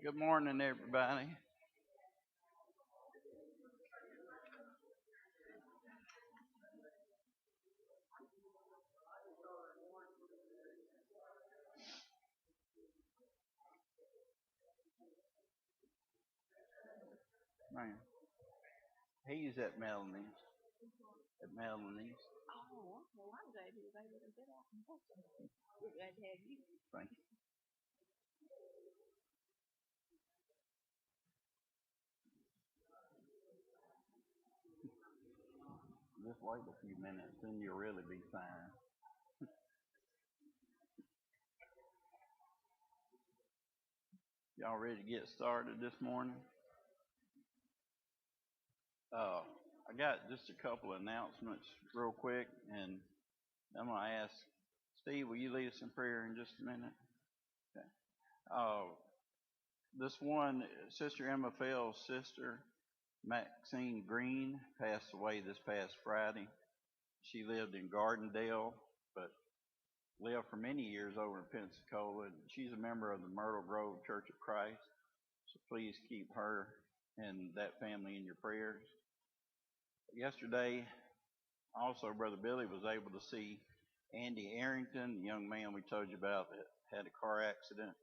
Good morning, everybody. Man, he's at Melanie's. At Melanie's. Thank you. Just wait a few minutes, then you'll really be fine. Y'all ready to get started this morning? I got just a couple of announcements real quick, and I'm going to ask Steve, will you lead us in prayer in just a minute? Okay. This one, Sister Emma Fell's sister, Maxine Green, passed away this past Friday. She lived in Gardendale, but lived for many years over in Pensacola. She's a member of the Myrtle Grove Church of Christ, so please keep her and that family in your prayers. Yesterday, also, Brother Billy was able to see Andy Arrington, the young man we told you about that had a car accident.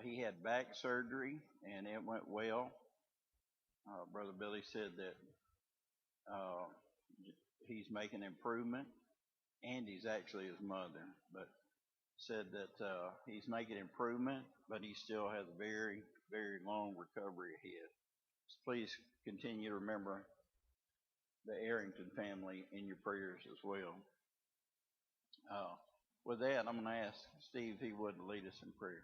He had back surgery, and it went well. Brother Billy said that he's making improvement. Andy's actually his mother, but said that he's making improvement, but he still has a very, very long recovery ahead. So please continue to remember the Arrington family in your prayers as well. With that, I'm going to ask Steve if he would lead us in prayer.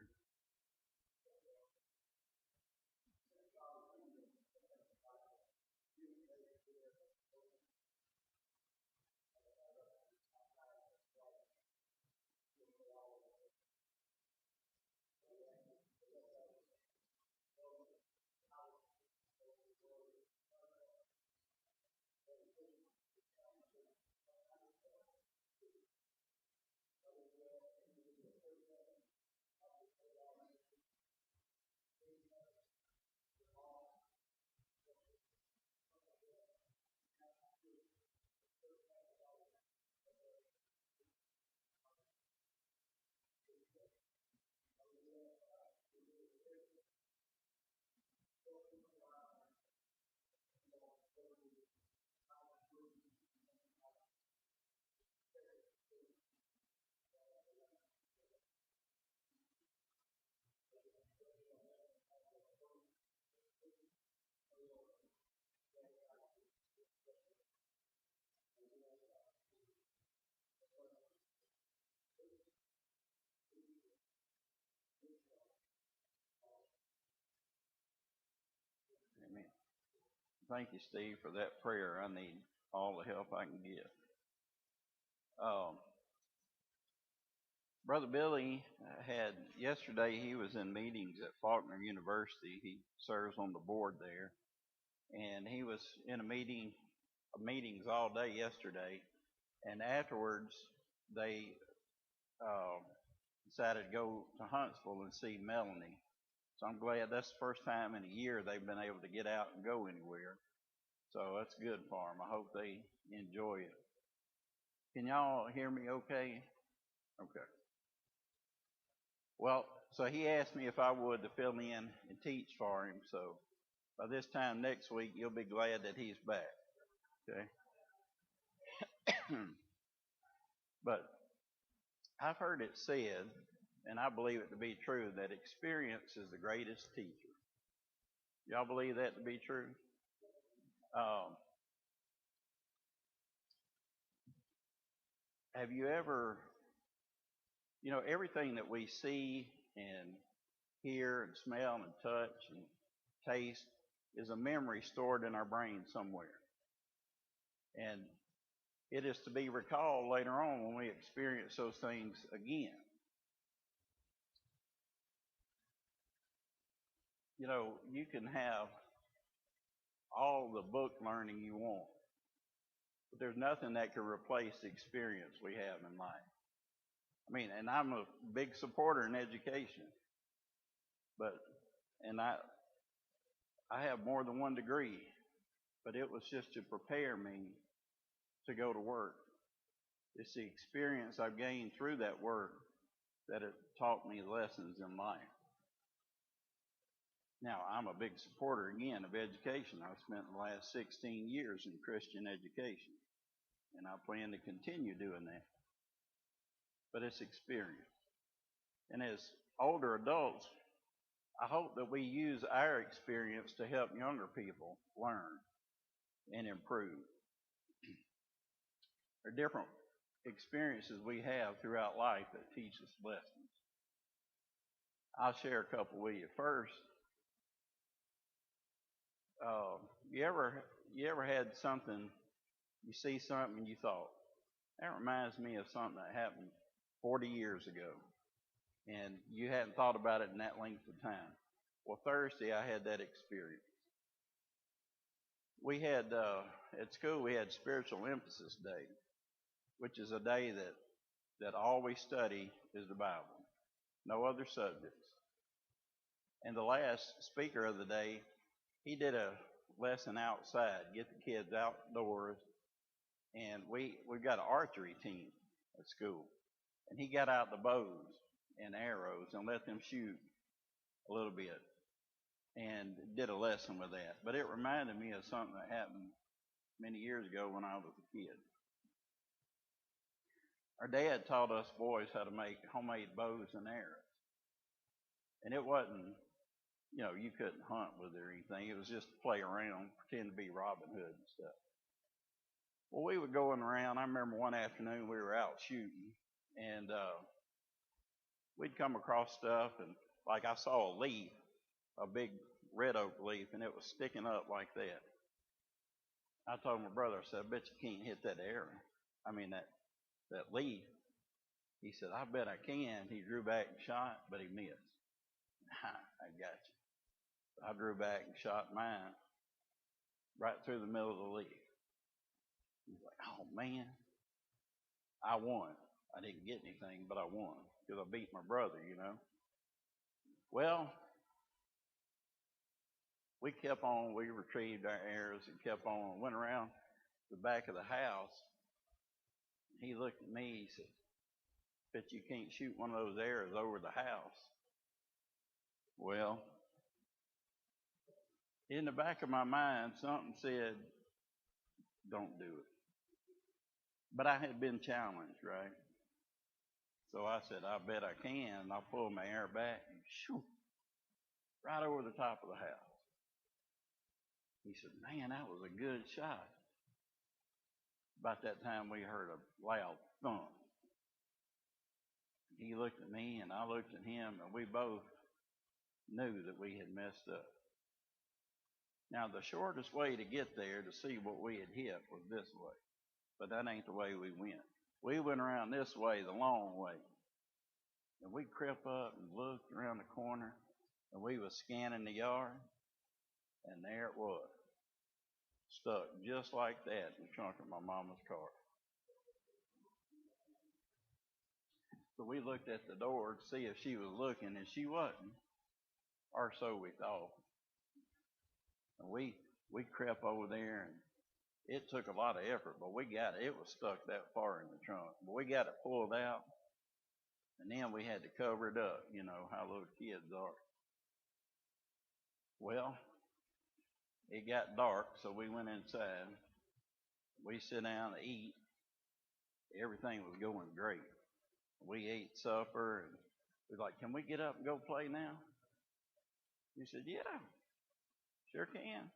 Amen. Thank you, Steve, for that prayer. I need all the help I can get. Um, Brother Billy had yesterday. He was in meetings at Faulkner University. He serves on the board there, and he was in meetings all day yesterday. And afterwards, they uh, decided to go to Huntsville and see Melanie. So I'm glad that's the first time in a year they've been able to get out and go anywhere. So that's good for them. I hope they enjoy it. Can y'all hear me okay? Okay. Well, so he asked me if I would to fill in and teach for him. So by this time next week, you'll be glad that he's back. Okay. But I've heard it said, and I believe it to be true, that experience is the greatest teacher. Y'all believe that to be true? Um, have you ever, everything that we see and hear and smell and touch and taste is a memory stored in our brain somewhere. And it is to be recalled later on when we experience those things again. You can have all the book learning you want, but there's nothing that can replace the experience we have in life. I mean, and I'm a big supporter in education, but And I have more than one degree, but it was just to prepare me to go to work. It's the experience I've gained through that work that it taught me lessons in life. Now, I'm a big supporter, again, of education. I've spent the last 16 years in Christian education, and I plan to continue doing that. But it's experience. And as older adults, I hope that we use our experience to help younger people learn and improve. There are different experiences we have throughout life that teach us lessons. I'll share a couple with you. First, you ever had something, you see something and you thought, that reminds me of something that happened 40 years ago, and you hadn't thought about it in that length of time? Well, Thursday I had that experience. We had, at school, we had Spiritual Emphasis Day, which is a day that all we study is the Bible, no other subjects. And the last speaker of the day, he did a lesson outside, get the kids outdoors, and we've got an archery team at school. And he got out the bows and arrows and let them shoot a little bit and did a lesson with that. But it reminded me of something that happened many years ago when I was a kid. Our dad taught us boys how to make homemade bows and arrows. And it wasn't, you couldn't hunt with it or anything. It was just to play around, pretend to be Robin Hood and stuff. Well, we were going around. I remember one afternoon we were out shooting, and we'd come across stuff, and like I saw a leaf, a big red oak leaf, and it was sticking up like that. I told my brother, I said, I bet you can't hit that arrow. That leaf. He said, I bet I can. He drew back and shot, but he missed. I got you. I drew back and shot mine right through the middle of the leaf. He's like, oh man, I won. I didn't get anything, but I won because I beat my brother, Well, we kept on. We retrieved our arrows and kept on. Went around the back of the house. He looked at me. He said, bet you can't shoot one of those arrows over the house. Well, in the back of my mind, something said, don't do it. But I had been challenged, right? So I said, I bet I can. And I pulled my arrow back and shoo, right over the top of the house. He said, man, that was a good shot. About that time, we heard a loud thump. He looked at me, and I looked at him, and we both knew that we had messed up. Now, the shortest way to get there to see what we had hit was this way, but that ain't the way we went. We went around this way, the long way, and we crept up and looked around the corner, and we was scanning the yard, and there it was, stuck just like that in the trunk of my mama's car. So we looked at the door to see if she was looking, and she wasn't, or so we thought. And we crept over there, and it took a lot of effort, but we got it. It was stuck that far in the trunk. But we got it pulled out, and then we had to cover it up, how little kids are. Well, it got dark, so we went inside. We sit down to eat. Everything was going great. We ate supper, and we was like, can we get up and go play now? He said, yeah, sure can.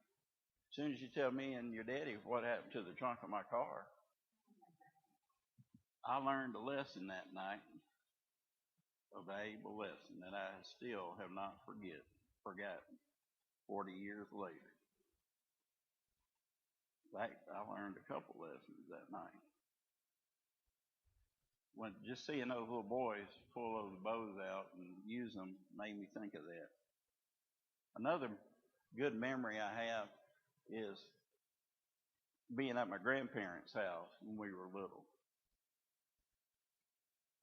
As soon as you tell me and your daddy what happened to the trunk of my car. I learned a lesson that night, a valuable lesson that I still have not forgotten 40 years later. In fact, I learned a couple lessons that night. When just seeing those little boys pull those bows out and use them made me think of that. Another good memory I have is being at my grandparents' house when we were little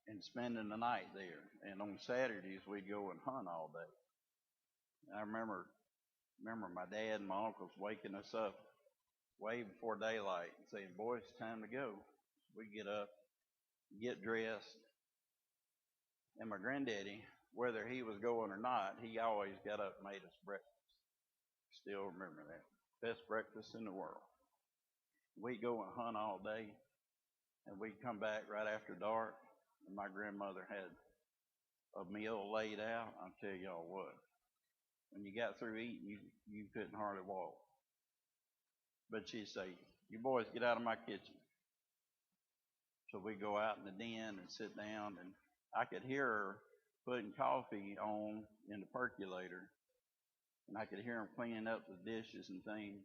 and spending the night there. And on Saturdays, we'd go and hunt all day. I remember my dad and my uncles waking us up way before daylight and saying, "Boys, it's time to go." We get up, get dressed, and my granddaddy, whether he was going or not, he always got up and made us breakfast. Still remember that. Best breakfast in the world. We'd go and hunt all day, and we'd come back right after dark, and my grandmother had a meal laid out. I'll tell y'all what, when you got through eating, you couldn't hardly walk. But she'd say, "You boys get out of my kitchen." So we'd go out in the den and sit down, and I could hear her putting coffee on in the percolator, and I could hear them cleaning up the dishes and things.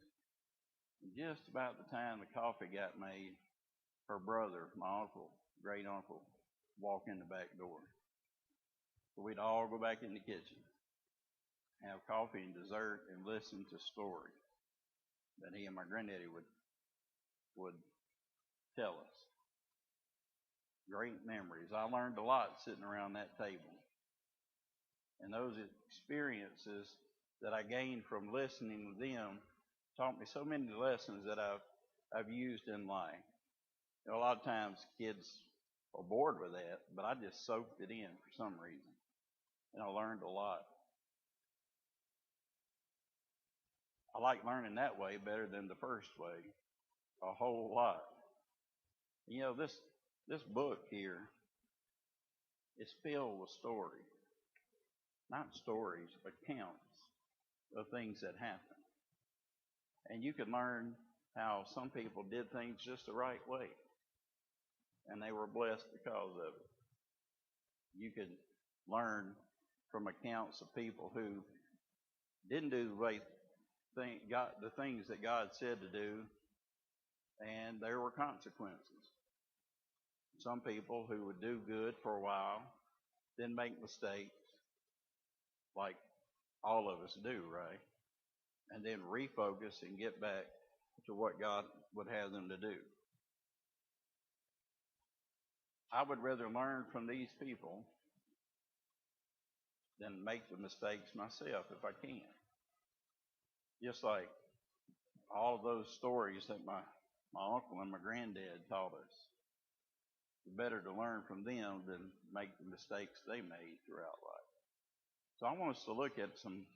And just about the time the coffee got made, her brother, my uncle, great uncle, walked in the back door. So we'd all go back in the kitchen, have coffee and dessert, and listen to stories that he and my granddaddy would tell us. Great memories. I learned a lot sitting around that table. And those experiences that I gained from listening to them taught me so many lessons that I've used in life. You know, a lot of times kids are bored with that, but I just soaked it in for some reason. And I learned a lot. I like learning that way better than the first way, a whole lot. You know, this book here is filled with stories. Not stories, accounts of things that happen. And you can learn how some people did things just the right way, and they were blessed because of it. You can learn from accounts of people who didn't do the things that God said to do, and there were consequences. Some people who would do good for a while, then make mistakes, like all of us do, right? And then refocus and get back to what God would have them to do. I would rather learn from these people than make the mistakes myself if I can. Just like all of those stories that my uncle and my granddad taught us. It's better to learn from them than make the mistakes they made throughout life. So I want us to look at some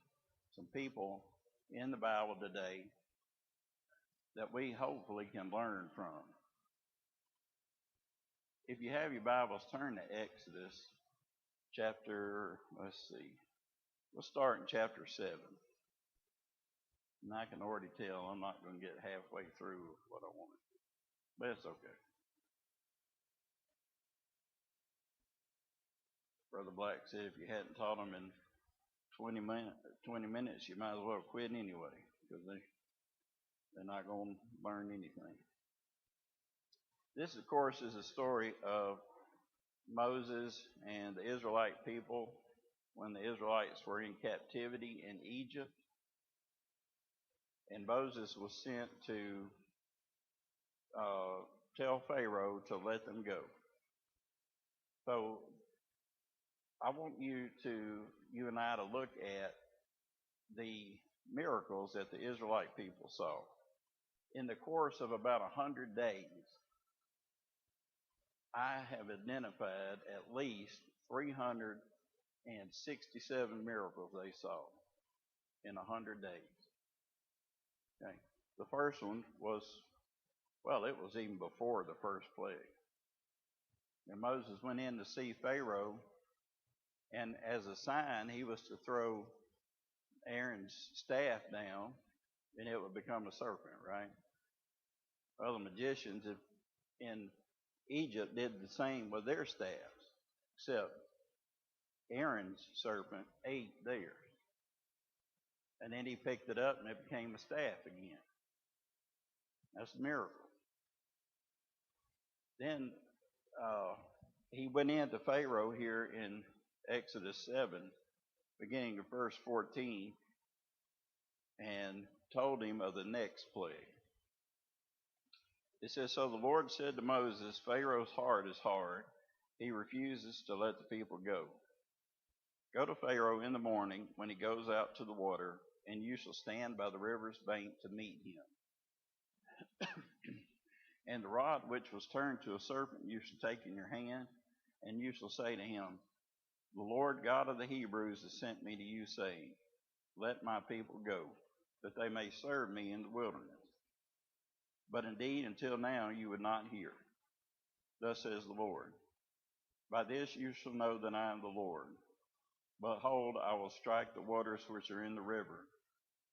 people in the Bible today that we hopefully can learn from. If you have your Bibles, turn to Exodus chapter, we'll start in chapter 7. And I can already tell I'm not going to get halfway through what I wanted to, but it's okay. Brother Black said if you hadn't taught them in 20 minutes, you might as well quit anyway, because they're not going to learn anything. This, of course, is a story of Moses and the Israelite people when the Israelites were in captivity in Egypt. And Moses was sent to tell Pharaoh to let them go. So I want you and I to look at the miracles that the Israelite people saw. In the course of about 100 days, I have identified at least 367 miracles they saw in 100 days. Okay. The first one was, it was even before the first plague. And Moses went in to see Pharaoh, and as a sign, he was to throw Aaron's staff down, and it would become a serpent, right? Well, the magicians in Egypt did the same with their staffs, except Aaron's serpent ate theirs. And then he picked it up, and it became a staff again. That's a miracle. Then he went into Pharaoh here in Exodus 7, beginning of verse 14, and told him of the next plague. It says, "So the Lord said to Moses, Pharaoh's heart is hard. He refuses to let the people go. Go to Pharaoh in the morning when he goes out to the water, and you shall stand by the river's bank to meet him. And the rod which was turned to a serpent you shall take in your hand, and you shall say to him, The Lord God of the Hebrews has sent me to you, saying, Let my people go, that they may serve me in the wilderness. But indeed, until now you would not hear. Thus says the Lord, By this you shall know that I am the Lord. Behold, I will strike the waters which are in the river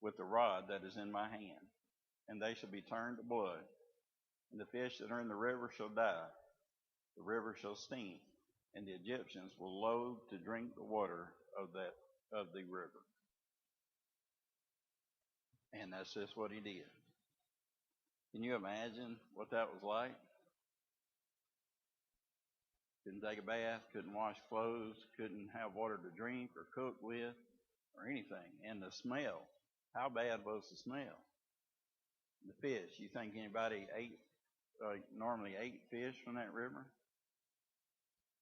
with the rod that is in my hand, and they shall be turned to blood, and the fish that are in the river shall die. The river shall stink, and the Egyptians will loathe to drink the water of the river. And that's just what he did. Can you imagine what that was like? Couldn't take a bath, couldn't wash clothes, couldn't have water to drink or cook with or anything. And the smell, how bad was the smell? The fish, you think anybody normally ate fish from that river?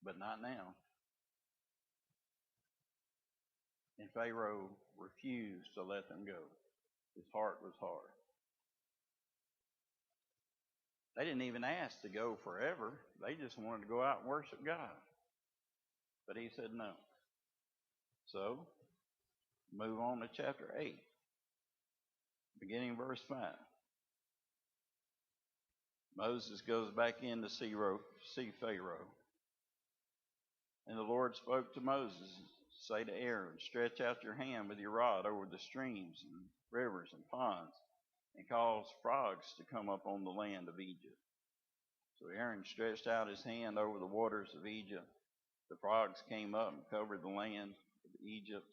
But not now. And Pharaoh refused to let them go. His heart was hard. They didn't even ask to go forever. They just wanted to go out and worship God. But he said no. So, move on to chapter 8, beginning verse 5. Moses goes back in to see Pharaoh. And the Lord spoke to Moses, Say to Aaron, Stretch out your hand with your rod over the streams and rivers and ponds, and cause frogs to come up on the land of Egypt. So Aaron stretched out his hand over the waters of Egypt. The frogs came up and covered the land of Egypt.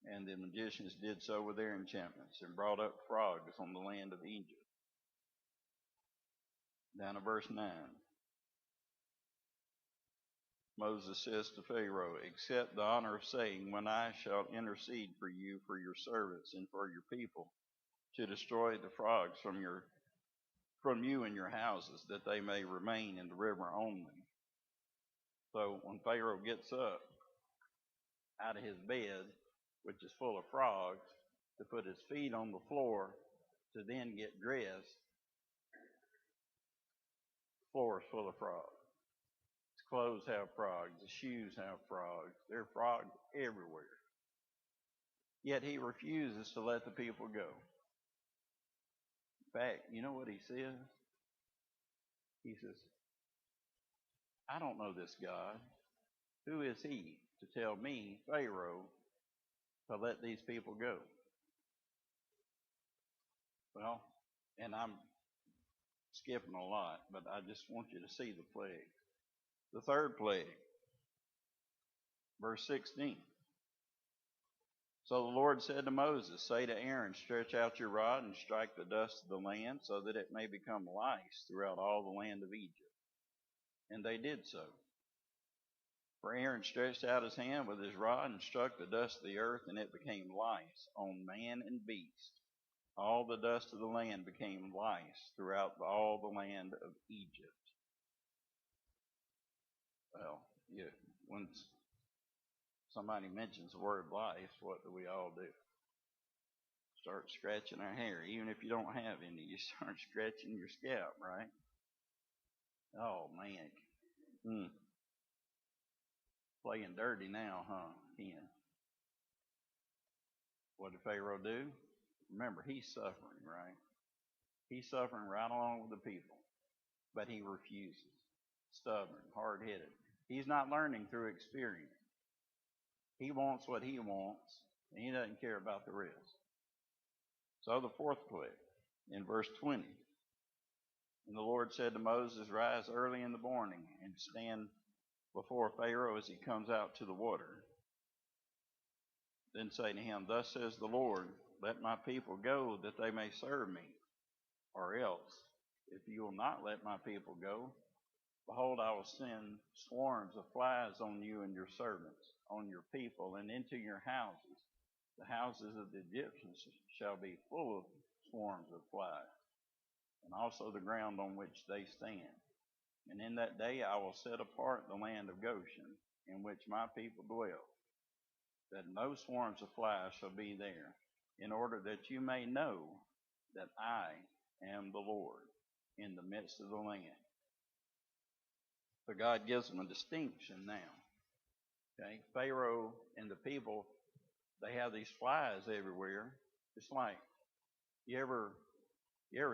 And the magicians did so with their enchantments and brought up frogs on the land of Egypt. Down to verse 9. Moses says to Pharaoh, Accept the honor of saying, When I shall intercede for you, for your servants, and for your people, to destroy the frogs from you and your houses, that they may remain in the river only. So when Pharaoh gets up out of his bed, which is full of frogs, to put his feet on the floor to then get dressed, the floor is full of frogs. His clothes have frogs, his shoes have frogs. There are frogs everywhere. Yet he refuses to let the people go. In fact, you know what he says? He says, I don't know this God. Who is he to tell me, Pharaoh, to let these people go? Well, and I'm skipping a lot, but I just want you to see the plague. The third plague, verse 16. So the Lord said to Moses, Say to Aaron, Stretch out your rod and strike the dust of the land, so that it may become lice throughout all the land of Egypt. And they did so. For Aaron stretched out his hand with his rod and struck the dust of the earth, and it became lice on man and beast. All the dust of the land became lice throughout all the land of Egypt. Well, when somebody mentions the word lice, what do we all do? Start scratching our hair. Even if you don't have any, you start scratching your scalp, right? Oh, man. Playing dirty now, huh, Ken? What did Pharaoh do? Remember, he's suffering, right? He's suffering right along with the people. But he refuses. Stubborn, hard-headed. He's not learning through experience. He wants what he wants, and he doesn't care about the rest. So the fourth plague, in verse 20. And the Lord said to Moses, Rise early in the morning and stand before Pharaoh as he comes out to the water. Then say to him, Thus says the Lord, Let my people go, that they may serve me. Or else, if you will not let my people go, behold, I will send swarms of flies on you and your servants, on your people, and into your houses. The houses of the Egyptians shall be full of swarms of flies, and also the ground on which they stand. And in that day I will set apart the land of Goshen, in which my people dwell, that no swarms of flies shall be there, in order that you may know that I am the Lord in the midst of the land. So God gives them a distinction now. Okay, Pharaoh and the people, they have these flies everywhere. It's like you ever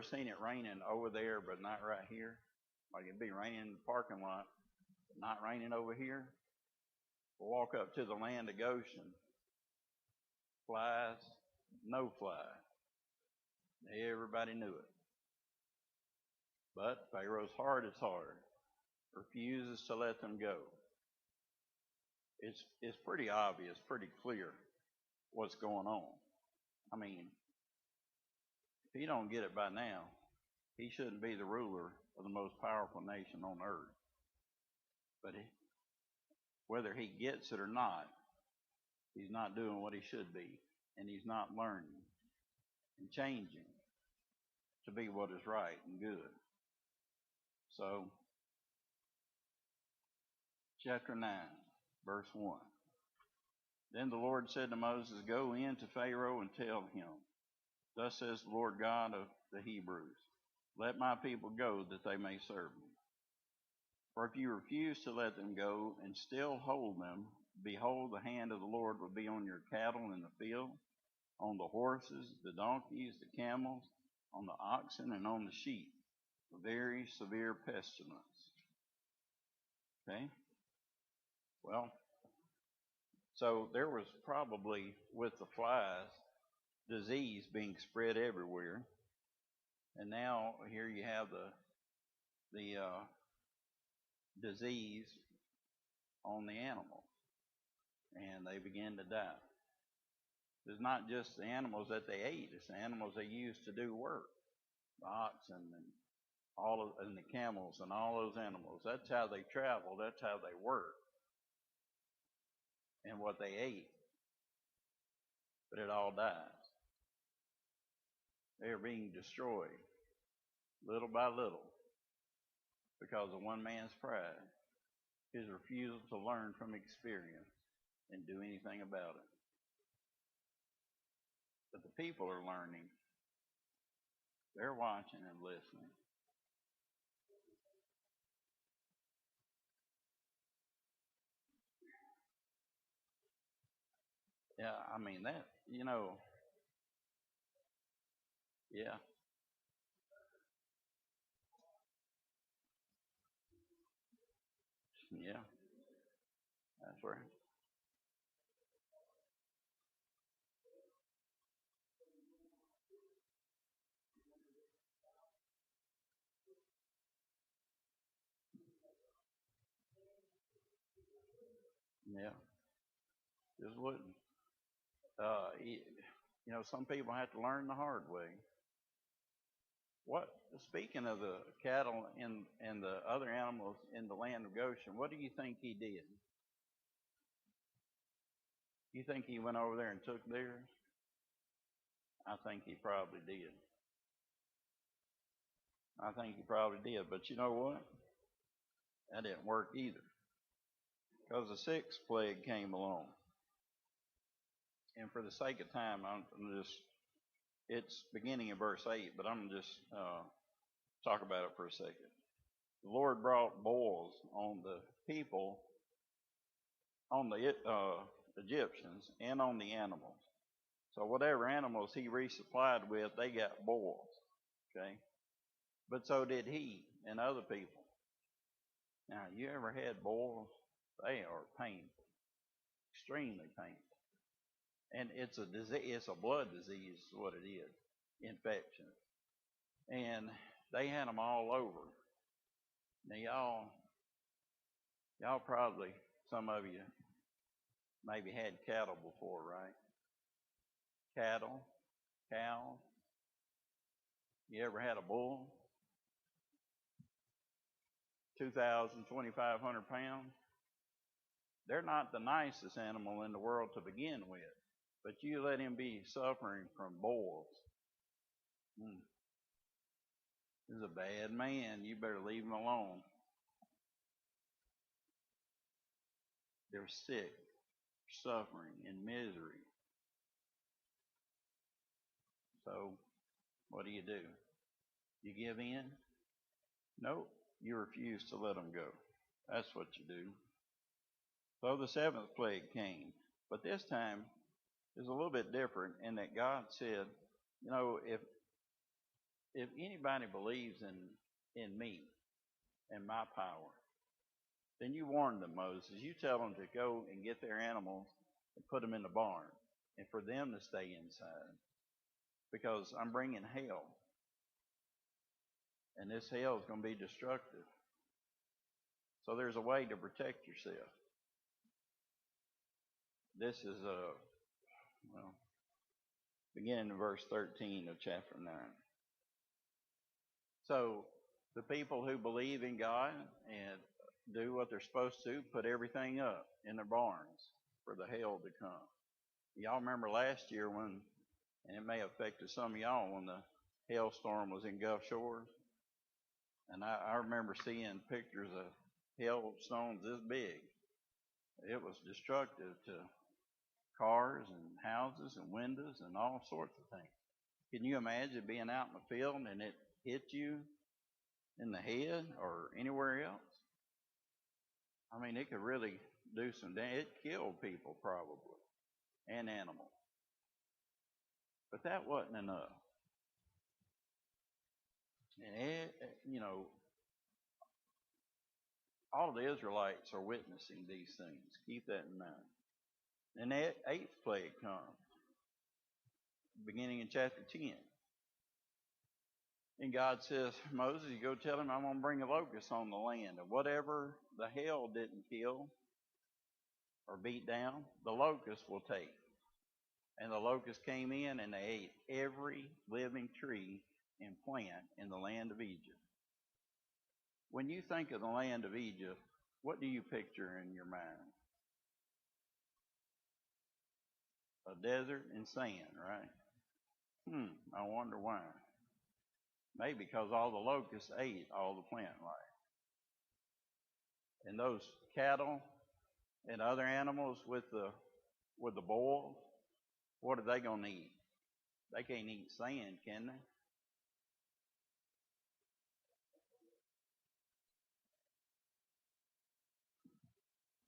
seen it raining over there, but not right here? Like it'd be raining in the parking lot, but not raining over here. We'll walk up to the land of Goshen. Flies, no flies. Everybody knew it. But Pharaoh's heart is hard, refuses to let them go. It's pretty obvious, pretty clear what's going on. I mean, if he don't get it by now, he shouldn't be the ruler of the most powerful nation on earth. But whether he gets it or not, he's not doing what he should be, and he's not learning and changing to be what is right and good. So, chapter 9, verse 1. Then the Lord said to Moses, Go in to Pharaoh and tell him, Thus says the Lord God of the Hebrews, Let my people go that they may serve me. For if you refuse to let them go and still hold them, behold, the hand of the Lord will be on your cattle in the field, on the horses, the donkeys, the camels, on the oxen, and on the sheep, a very severe pestilence. Okay? Well, so there was probably, with the flies, disease being spread everywhere. And now here you have the disease on the animals, and they begin to die. It's not just the animals that they ate; it's the animals they used to do work, the oxen and the camels and all those animals. That's how they traveled. That's how they worked, and what they ate. But it all dies. They are being destroyed little by little because of one man's pride, his refusal to learn from experience and do anything about it. But the people are learning. They're watching and listening. Yeah, I mean that, yeah, yeah, that's right. Yeah, just wouldn't. Uh, y- some people have to learn the hard way. What? Speaking of the cattle and the other animals in the land of Goshen, what do you think he did? You think he went over there and took theirs? I think he probably did. I think he probably did. But you know what? That didn't work either. Because the sixth plague came along. And for the sake of time, it's beginning in verse 8, but I'm going to just talk about it for a second. The Lord brought boils on the people, on the Egyptians, and on the animals. So whatever animals he resupplied with, they got boils. Okay? But so did he and other people. Now, you ever had boils? They are painful, extremely painful. And it's a disease, it's a blood disease, is what it is, infection. And they had them all over. Now, y'all probably, some of you maybe had cattle before, right? Cattle, cows. You ever had a bull? 2,000, 2,500 pounds. They're not the nicest animal in the world to begin with, but you let him be suffering from boils. This is a bad man. You better leave him alone. They're sick, suffering, in misery. So, what do? You give in? No, you refuse to let them go. That's what you do. So the seventh plague came. But this time is a little bit different in that God said, if anybody believes in me and my power, then you warn them, Moses. You tell them to go and get their animals and put them in the barn and for them to stay inside because I'm bringing hell. And this hell is going to be destructive. So there's a way to protect yourself. This is beginning in verse 13 of chapter 9. So the people who believe in God and do what they're supposed to, put everything up in their barns for the hail to come. Y'all remember last year when, and it may have affected some of y'all, when the hailstorm was in Gulf Shores. And I remember seeing pictures of hailstones this big. It was destructive to cars and houses and windows and all sorts of things. Can you imagine being out in the field and it hit you in the head or anywhere else? I mean, it could really do some damage. It killed people probably and animals. But that wasn't enough. And all the Israelites are witnessing these things. Keep that in mind. And the eighth plague comes, beginning in chapter 10. And God says, Moses, you go tell him I'm going to bring a locust on the land. And whatever the hail didn't kill or beat down, the locust will take. And the locust came in and they ate every living tree and plant in the land of Egypt. When you think of the land of Egypt, what do you picture in your mind? A desert and sand, right? I wonder why. Maybe because all the locusts ate all the plant life. And those cattle and other animals with the boils, what are they going to eat? They can't eat sand, can they?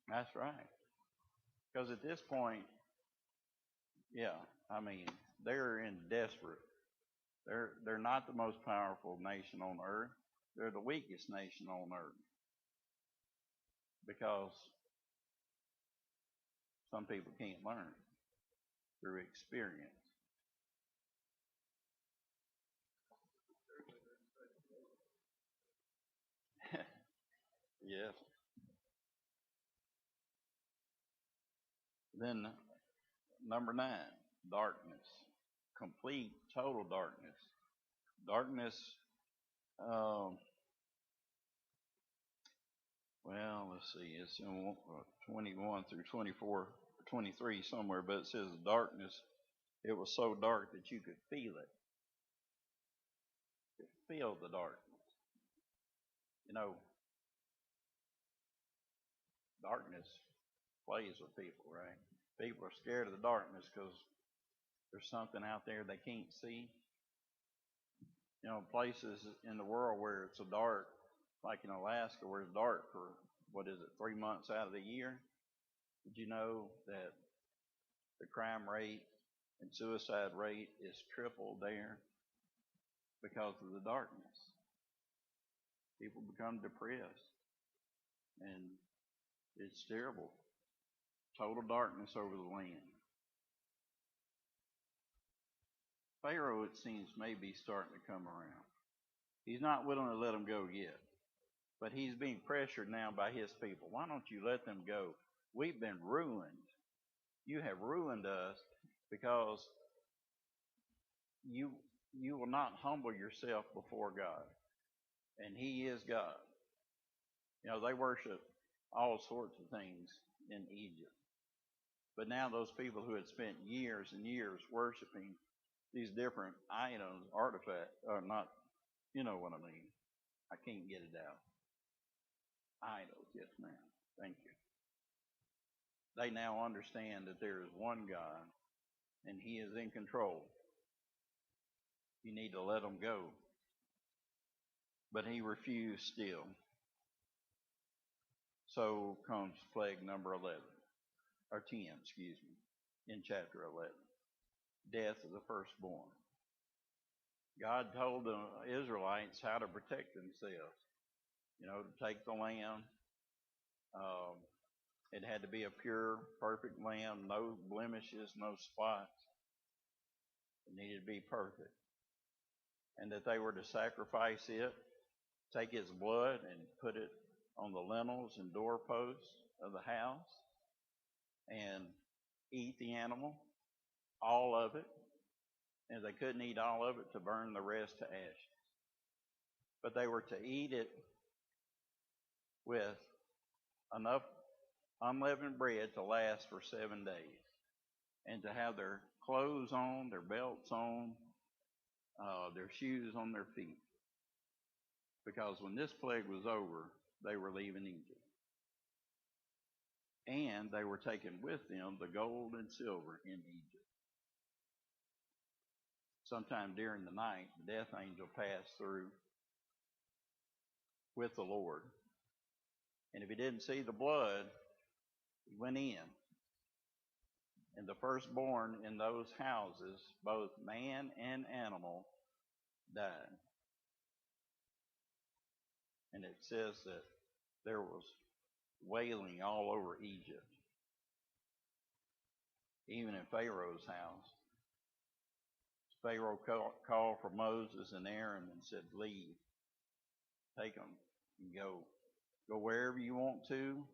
That's right. Because at this point, they're in desperate. They're not the most powerful nation on earth. They're the weakest nation on earth. Because some people can't learn through experience. Yes. Then number 9, darkness. Complete, total darkness. Darkness, let's see, it's in 21 through 24, 23 somewhere, but it says darkness. It was so dark that you could feel it. You could feel the darkness. Darkness plays with people, right? People are scared of the darkness because there's something out there they can't see. Places in the world where it's so dark, like in Alaska, where it's dark for, 3 months out of the year. Did you know that the crime rate and suicide rate is triple there because of the darkness? People become depressed, and it's terrible. Total darkness over the land. Pharaoh, it seems, may be starting to come around. He's not willing to let them go yet, but he's being pressured now by his people. Why don't you let them go? We've been ruined. You have ruined us because you will not humble yourself before God, and He is God. They worship all sorts of things in Egypt, but now those people who had spent years and years worshiping these different items, artifacts, are not, you know what I mean. I can't get it out. Idols, yes ma'am. Thank you. they now understand that there is one God and He is in control. You need to let them go. But he refused still. So comes plague number 11, or 10, excuse me, in chapter 11. Death of the firstborn. God told the Israelites how to protect themselves. To take the lamb. It had to be a pure, perfect lamb, no blemishes, no spots. It needed to be perfect. And that they were to sacrifice it, take its blood and put it on the lintels and doorposts of the house and eat the animal, all of it. And they couldn't eat all of it to burn the rest to ashes. But they were to eat it with enough unleavened bread to last for 7 days. And to have their clothes on, their belts on, their shoes on their feet. Because when this plague was over, they were leaving Egypt. And they were taking with them the gold and silver in Egypt. Sometime during the night, the death angel passed through with the Lord. And if he didn't see the blood, he went in. And the firstborn in those houses, both man and animal, died. And it says that there was wailing all over Egypt. Even in Pharaoh's house. Pharaoh called for Moses and Aaron and said, leave. Take them and go. Go wherever you want to.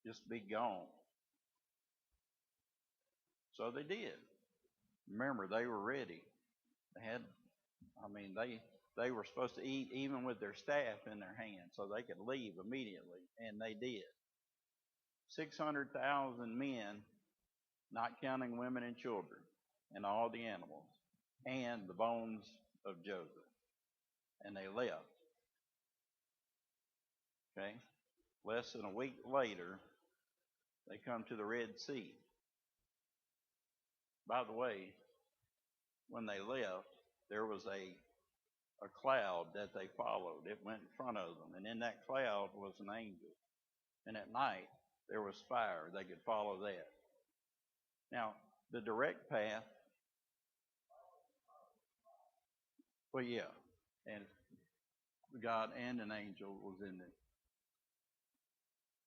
Just be gone. So they did. Remember, they were ready. They were supposed to eat even with their staff in their hands so they could leave immediately. And they did. 600,000 men, not counting women and children, and all the animals, and the bones of Joseph. And they left. Okay? Less than a week later, they come to the Red Sea. By the way, when they left, there was a cloud that they followed. It went in front of them. And in that cloud was an angel. And at night, there was fire. They could follow that. Now, the direct path, well, yeah, and God and an angel was in it.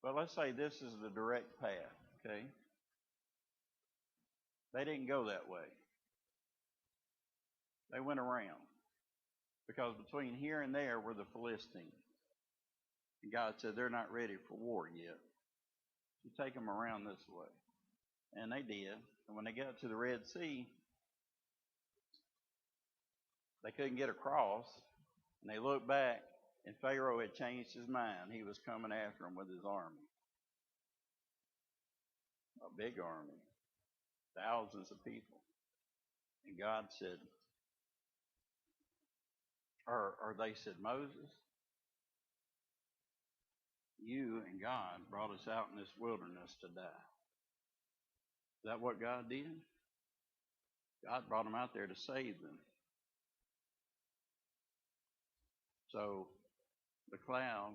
But let's say this is the direct path, okay? They didn't go that way. They went around. Because between here and there were the Philistines. And God said they're not ready for war yet. You take them around this way. And they did. And when they got to the Red Sea, they couldn't get across. And they looked back, and Pharaoh had changed his mind. He was coming after them with his army. A big army. Thousands of people. And God said, or they said, Moses, you and God brought us out in this wilderness to die. Is that what God did? God brought them out there to save them. So the cloud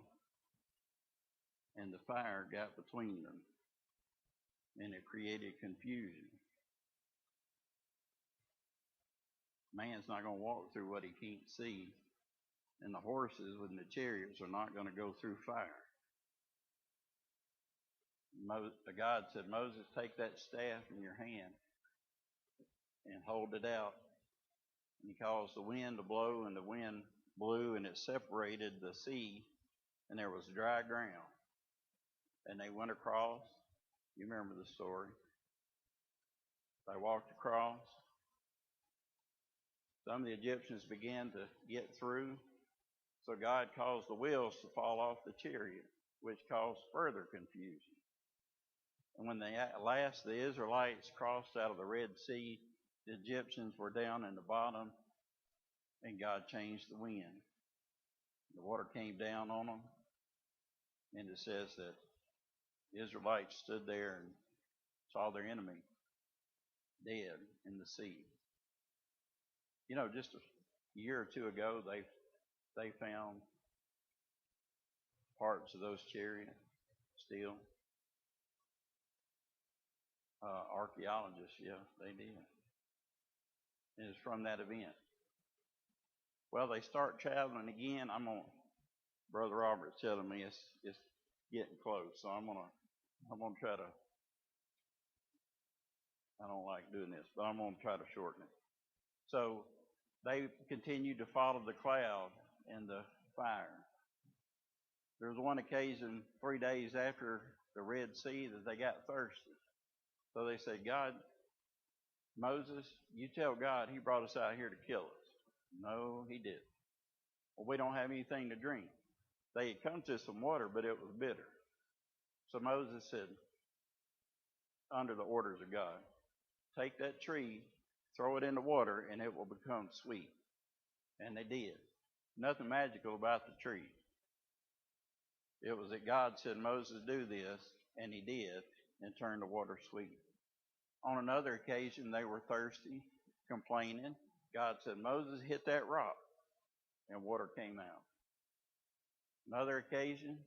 and the fire got between them, and it created confusion. Man's not going to walk through what he can't see, and the horses and the chariots are not going to go through fire. God said, Moses, take that staff in your hand and hold it out. And he caused the wind to blow, and the wind blew, and it separated the sea, and there was dry ground. And they went across. You remember the story. They walked across. Some of the Egyptians began to get through. So God caused the wheels to fall off the chariot, which caused further confusion. And when at last the Israelites crossed out of the Red Sea, the Egyptians were down in the bottom, and God changed the wind. The water came down on them, and it says that the Israelites stood there, and saw their enemy dead in the sea. Just a year or two ago, they found parts of those chariots still. Archaeologists, yeah, they did. And it's from that event. Well, they start traveling again. Brother Robert's telling me it's getting close, so I'm gonna try to. I don't like doing this, but I'm gonna try to shorten it. So they continued to follow the cloud and the fire. There was one occasion 3 days after the Red Sea that they got thirsty. So they said, God, Moses, you tell God he brought us out here to kill us. No, he didn't. Well, we don't have anything to drink. They had come to some water, but it was bitter. So Moses said, under the orders of God, take that tree, throw it in the water, and it will become sweet. And they did. Nothing magical about the tree. It was that God said, Moses, do this, and he did, and turned the water sweet. On another occasion, they were thirsty, complaining. God said, Moses, hit that rock, and water came out. Another occasion,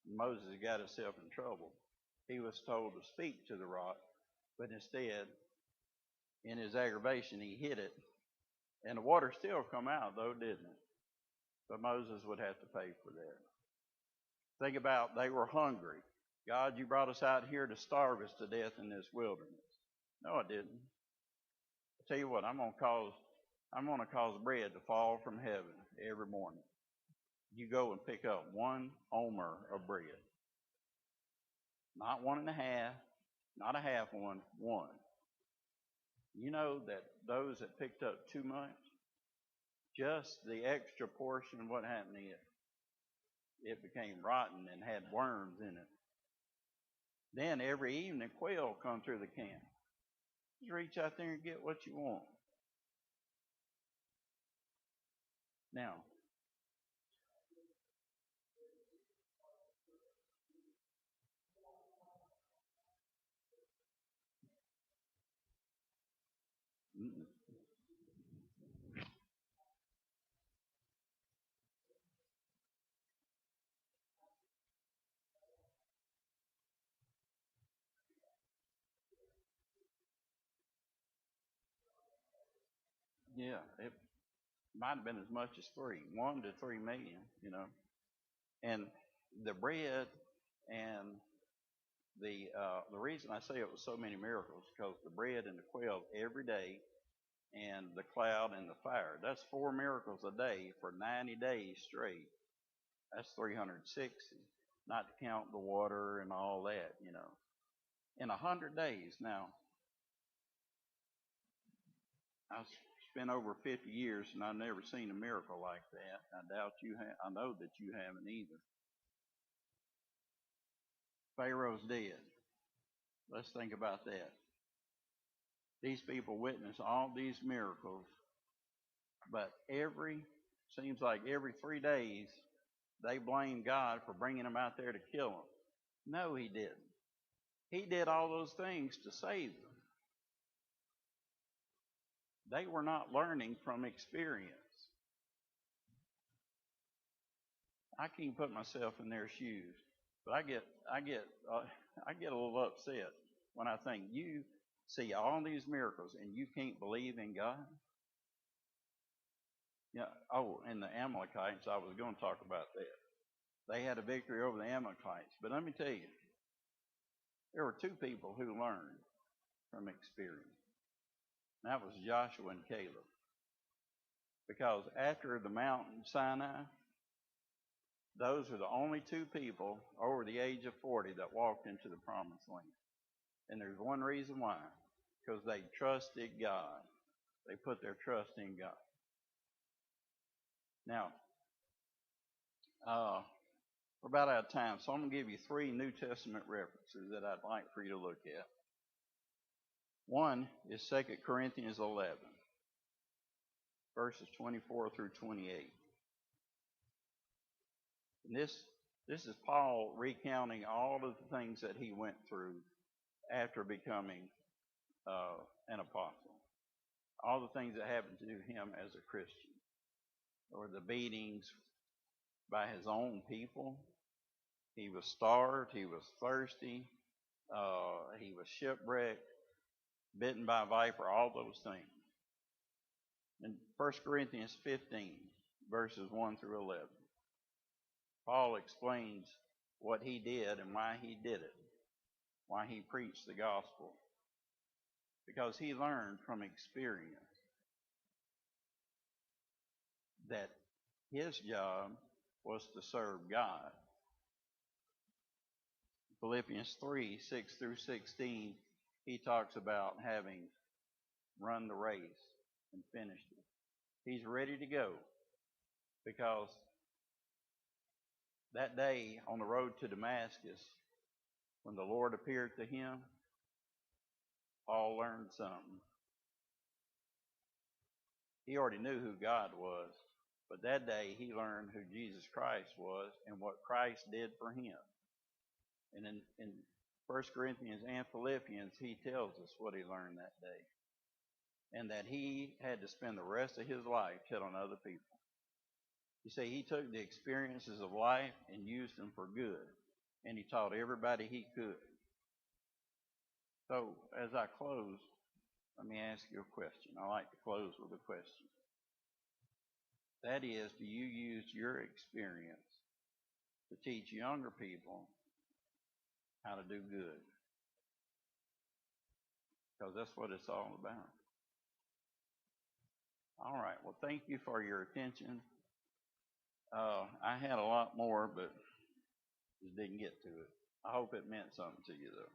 Moses got himself in trouble. He was told to speak to the rock, but instead, in his aggravation, he hit it, and the water still come out, though, didn't it? But Moses would have to pay for that. Think about, they were hungry. God, you brought us out here to starve us to death in this wilderness. No, I didn't. I tell you what, I'm gonna cause bread to fall from heaven every morning. You go and pick up 1 omer of bread. Not 1.5, not a half one, 1. You know that those that picked up too much, just the extra portion, what happened to it? It became rotten and had worms in it. Then every evening, quail come through the camp. Just reach out there and get what you want. Now, yeah, it might have been as much as 1 to 3 million, And the bread and the reason I say it was so many miracles because the bread and the quail every day and the cloud and the fire. That's 4 miracles a day for 90 days straight. That's 360, not to count the water and all that, In 100 days. Now, I've spent over 50 years and I've never seen a miracle like that. I doubt you have. I know that you haven't either. Pharaoh's dead. Let's think about that. These people witness all these miracles, but seems like every 3 days, they blame God for bringing them out there to kill them. No, he didn't. He did all those things to save them. They were not learning from experience. I can't put myself in their shoes, but I get a little upset when I think you see all these miracles and you can't believe in God. Yeah. Oh, and the Amalekites, I was going to talk about that. They had a victory over the Amalekites, but let me tell you, there were 2 people who learned from experience. And that was Joshua and Caleb. Because after the mountain Sinai, those are the only 2 people over the age of 40 that walked into the promised land. And there's one reason why. Because they trusted God. They put their trust in God. Now, we're about out of time, so I'm going to give you 3 New Testament references that I'd like for you to look at. One is 2 Corinthians 11, verses 24 through 28. And this is Paul recounting all of the things that he went through after becoming an apostle. All the things that happened to him as a Christian, or the beatings by his own people. He was starved, he was thirsty, he was shipwrecked, bitten by a viper, all those things. In 1 Corinthians 15, verses 1 through 11, Paul explains what he did and why he did it, why he preached the gospel. Because he learned from experience that his job was to serve God. Philippians 3, 6 through 16, he talks about having run the race and finished it. He's ready to go because that day on the road to Damascus, when the Lord appeared to him, Paul learned something. He already knew who God was, but that day he learned who Jesus Christ was and what Christ did for him. And in 1 Corinthians and Philippians, he tells us what he learned that day. And that he had to spend the rest of his life telling other people. You see, he took the experiences of life and used them for good. And he taught everybody he could. So, as I close, let me ask you a question. I like to close with a question. That is, do you use your experience to teach younger people how to do good? Because that's what it's all about. All right. Well, thank you for your attention. I had a lot more, but just didn't get to it. I hope it meant something to you, though.